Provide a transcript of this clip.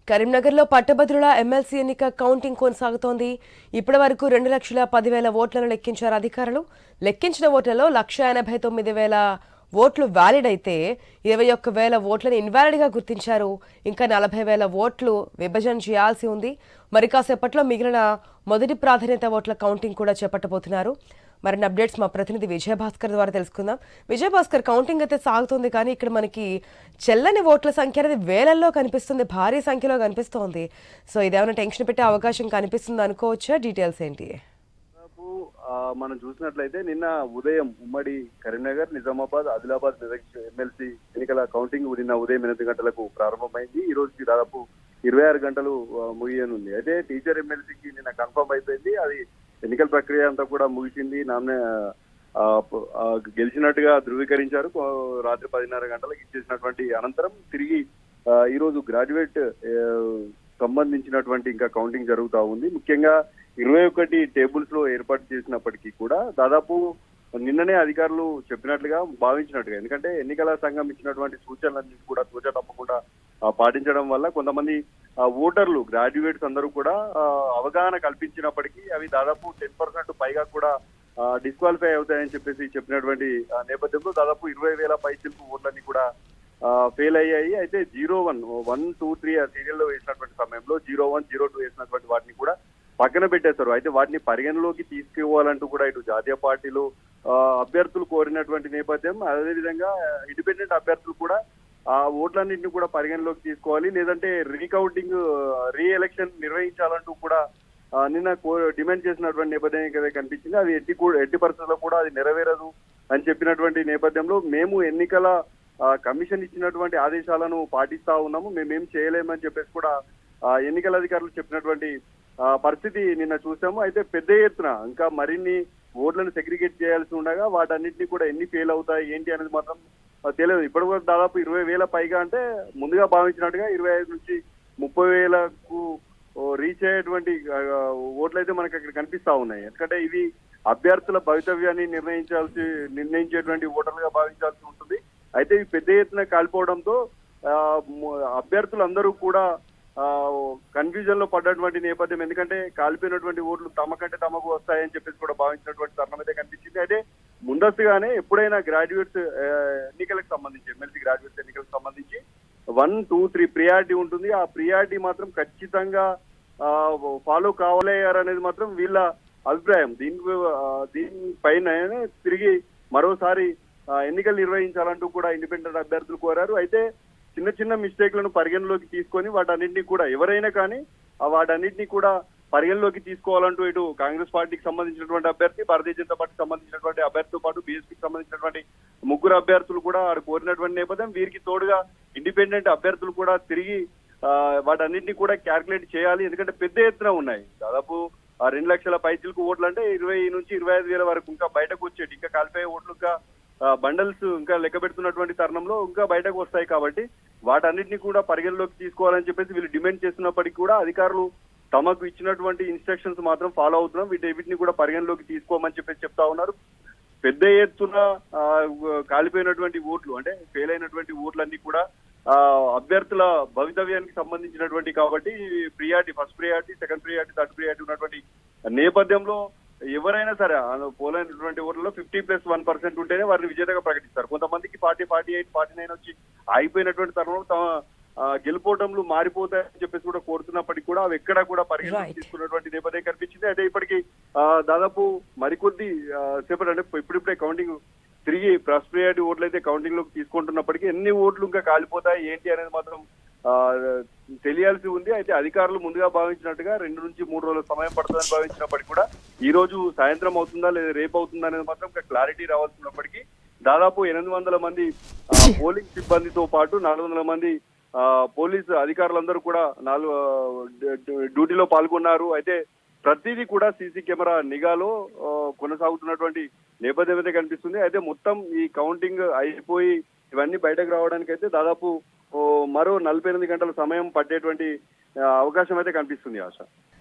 కరీంనగర్లో పట్టభద్రుల ఎమ్మెల్సీ ఎన్నిక కౌంటింగ్ కొనసాగుతోంది. ఇప్పటి వరకు 2,10,000 ఓట్లను లెక్కించారు అధికారులు. లెక్కించిన ఓట్లలో 1,89,000 ఓట్లు వ్యాలిడ్ అయితే 21,000 ఓట్లను ఇన్వాలిడ్గా గుర్తించారు. ఇంకా 40,000 ఓట్లు విభజన చేయాల్సి ఉంది. మరి కాసేపట్లో మిగిలిన మొదటి ప్రాధాన్యత ఓట్ల కౌంటింగ్ కూడా చేపట్టబోతున్నారు. మరిన్ని అప్డేట్స్ మా ప్రతినిధి విజయభాస్కర్ ద్వారా తెలుసుకుందాం. విజయభాస్కర్, కౌంటింగ్ అయితే సాగుతుంది, కానీ ఇక్కడ మనకి చెల్లని ఓట్ల సంఖ్య అనేది వేలల్లో కనిపిస్తుంది, భారీ సంఖ్యలో కనిపిస్తోంది. సో ఇదేమైనా టెన్షన్ పెట్టే అవకాశం కనిపిస్తుంది అనుకోవచ్చా? డీటెయిల్స్ ఏంటి? మనం చూసినట్లయితే నిన్న ఉదయం ఉమ్మడి కరీంనగర్, నిజామాబాద్, ఆదిలాబాద్, మెదక్ ఎమ్మెల్సీ ఎన్నికల కౌంటింగ్ నిన్న ఉదయం 8 గంటలకు ప్రారంభమైంది. ఈ రోజుకి దాదాపు 26 గంటలు ముగియనుంది. అయితే టీచర్ ఎమ్మెల్సీకి నిన్న కన్ఫర్మ్ అయిపోయింది. అది ఎన్నికల ప్రక్రియ అంతా కూడా ముగిసింది. గెలిచినట్టుగా ధృవీకరించారు. రాత్రి 10:30 గంటలకు ఇచ్చేసినటువంటి అనంతరం తిరిగి ఈ రోజు గ్రాడ్యుయేట్ సంబంధించినటువంటి ఇంకా కౌంటింగ్ జరుగుతూ ఉంది. ముఖ్యంగా 21 టేబుల్స్ లో ఏర్పాటు చేసినప్పటికీ కూడా దాదాపు నిన్ననే అధికారులు చెప్పినట్లుగా భావించినట్టుగా, ఎందుకంటే ఎన్నికల సంఘం ఇచ్చినటువంటి సూచనలన్నీ కూడా తూచా తప్పకుండా పాటించడం వల్ల కొంతమంది ఓటర్లు, గ్రాడ్యుయేట్స్ అందరూ కూడా అవగాహన కల్పించినప్పటికీ అవి దాదాపు 10% పైగా కూడా డిస్క్వాలిఫై అవుతాయని చెప్పినటువంటి నేపథ్యంలో దాదాపు 20,000 పైచిలకు ఓట్లన్నీ కూడా ఫెయిల్ అయ్యాయి. అయితే 01, 1, 2, 3 ఆ సీరియల్లో వేసినటువంటి సమయంలో 01, 02 వేసినటువంటి వాటిని కూడా పక్కన పెట్టేశారు. అయితే వాటిని పరిగణలోకి తీసుకుపోవాలంటూ కూడా ఇటు జాతీయ పార్టీలు అభ్యర్థులు కోరినటువంటి నేపథ్యం, అదేవిధంగా ఇండిపెండెంట్ అభ్యర్థులు కూడా ఆ ఓట్లన్నింటినీ కూడా పరిగణలోకి తీసుకోవాలి, లేదంటే రీకౌంటింగ్, రీ ఎలక్షన్ నిర్వహించాలంటూ కూడా నిన్న డిమాండ్ చేసినటువంటి నేపథ్యం కనిపించింది. అది ఎట్టి పరిస్థితుల్లో కూడా అది నెరవేరదు అని చెప్పినటువంటి నేపథ్యంలో మేము ఎన్నికల కమిషన్ ఇచ్చినటువంటి ఆదేశాలను పాటిస్తా ఉన్నాము, మేమేం చేయలేమని చెప్పేసి కూడా ఎన్నికల అధికారులు చెప్పినటువంటి పరిస్థితి నిన్న చూసాము. అయితే పెద్ద ఎత్తున ఇంకా మరిన్ని ఓట్లను సెగ్రిగేట్ చేయాల్సి ఉండగా వాటన్నింటినీ కూడా ఎన్ని ఫెయిల్ అవుతాయి ఏంటి అనేది మాత్రం తెలియదు. ఇప్పటి వరకు దాదాపు 20,000 పైగా, అంటే ముందుగా భావించినట్టుగా 25 నుంచి 30,000కు రీచ్ అయ్యేటువంటి ఓట్లు అయితే మనకి అక్కడ కనిపిస్తా ఉన్నాయి. ఎందుకంటే ఇవి అభ్యర్థుల భవితవ్యాన్ని నిర్ణయించేటువంటి ఓటర్లుగా భావించాల్సి ఉంటుంది. అయితే ఇవి పెద్ద ఎత్తున కాలిపోవడంతో అభ్యర్థులందరూ కూడా కన్ఫ్యూజన్ లో పడ్డటువంటి నేపథ్యం. ఎందుకంటే కాలిపోయినటువంటి ఓట్లు తమకు వస్తాయని చెప్పేసి కూడా భావించినటువంటి తరుణం అయితే కనిపించింది. అయితే ముందస్తుగానే ఎప్పుడైనా గ్రాడ్యుయేట్స్ ఎన్నికలకు సంబంధించి, ఎమ్మెల్సీ గ్రాడ్యుయేట్స్ ఎన్నికలకు సంబంధించి 1, 2, 3 ప్రియారిటీ ఉంటుంది. ఆ ప్రియారిటీ మాత్రం ఖచ్చితంగా ఫాలో కావాలనేది మాత్రం వీళ్ళ అభిప్రాయం. దీనిపైన తిరిగి మరోసారి ఎన్నికలు నిర్వహించాలంటూ కూడా ఇండిపెండెంట్ అభ్యర్థులు కోరారు. అయితే చిన్న చిన్న మిస్టేక్లను పరిగణలోకి తీసుకొని వాటన్నింటినీ కూడా ఎవరైనా కానీ వాటన్నింటినీ కూడా పరిగణలోకి తీసుకోవాలంటూ ఇటు కాంగ్రెస్ పార్టీకి సంబంధించినటువంటి అభ్యర్థి, భారతీయ జనతా పార్టీకి సంబంధించినటువంటి అభ్యర్థితో పాటు బీఎస్పీకి సంబంధించినటువంటి 3 అభ్యర్థులు కూడా కోరినటువంటి నేపథ్యం. వీరికి తోడుగా ఇండిపెండెంట్ అభ్యర్థులు కూడా తిరిగి వాటన్నింటినీ కూడా క్యాల్కులేట్ చేయాలి. ఎందుకంటే పెద్ద ఎత్తున ఉన్నాయి, దాదాపు 2 లక్షల పైచిలకు ఓట్లు, అంటే 20 నుంచి 25,000 వరకు ఇంకా బయటకు వచ్చేటి, ఇంకా కాలిపోయే ఓట్లు ఇంకా బండల్స్ ఇంకా లెక్క పెడుతున్నటువంటి తరుణంలో ఇంకా బయటకు వస్తాయి. కాబట్టి వాటన్నిటిని కూడా పరిగణలోకి తీసుకోవాలని చెప్పేసి వీళ్ళు డిమాండ్ చేస్తున్నప్పటికీ కూడా అధికారులు తమకు ఇచ్చినటువంటి ఇన్స్ట్రక్షన్స్ మాత్రం ఫాలో అవుతున్నాం, వీటిని కూడా పరిగణలోకి తీసుకోమని చెప్పేసి చెప్తా ఉన్నారు. పెద్ద ఎత్తున కాలిపోయినటువంటి ఓట్లు, అంటే ఫెయిల్ అయినటువంటి ఓట్లన్నీ కూడా అభ్యర్థుల భవితవ్యానికి సంబంధించినటువంటి కాబట్టి first priority, second priority, third priority ఉన్నటువంటి నేపథ్యంలో ఎవరైనా సరే పోలైనటువంటి ఓట్లలో 50+1% ఉంటేనే వారిని విజేతగా ప్రకటిస్తారు. కొంతమందికి 40, 48, 49 వచ్చి ఆగిపోయినటువంటి తరుణంలో తమ గెలుపోవటంలు మారిపోతాయని చెప్పేసి కూడా కోరుతున్నప్పటికీ కూడా అవి ఎక్కడా కూడా పరిగణలోకి తీసుకున్నటువంటి నేపథ్యం కనిపించింది. అయితే ఇప్పటికీ దాదాపు మరికొద్ది సేపటి, అంటే ఇప్పుడిప్పుడే కౌంటింగ్ తిరిగి ఫస్ట్ ప్రియారిటీ ఓట్లు అయితే కౌంటింగ్ లోకి తీసుకుంటున్నప్పటికీ ఎన్ని ఓట్లు ఇంకా కాలిపోతాయి ఏంటి అనేది మాత్రం తెలియాల్సి ఉంది. అయితే అధికారులు ముందుగా భావించినట్టుగా 2 నుంచి 3 రోజుల సమయం పడుతుందని భావించినప్పటికీ కూడా ఈ రోజు సాయంత్రం అవుతుందా లేదా రేపు అవుతుందా అనేది మాత్రం ఇంకా క్లారిటీ రావాల్సినప్పటికీ దాదాపు 800 మంది పోలింగ్ సిబ్బందితో పాటు 400 మంది పోలీసు అధికారులందరూ కూడా డ్యూటీలో పాల్గొన్నారు. అయితే ప్రతిదీ కూడా సీసీ కెమెరా నిఘాలో కొనసాగుతున్నటువంటి నేపథ్యం అయితే కనిపిస్తుంది. అయితే మొత్తం ఈ కౌంటింగ్ అయిపోయి ఇవన్నీ బయటకు రావడానికి అయితే దాదాపు మరో 48 గంటల సమయం పట్టేటువంటి అవకాశం అయితే కనిపిస్తుంది. ఆశ.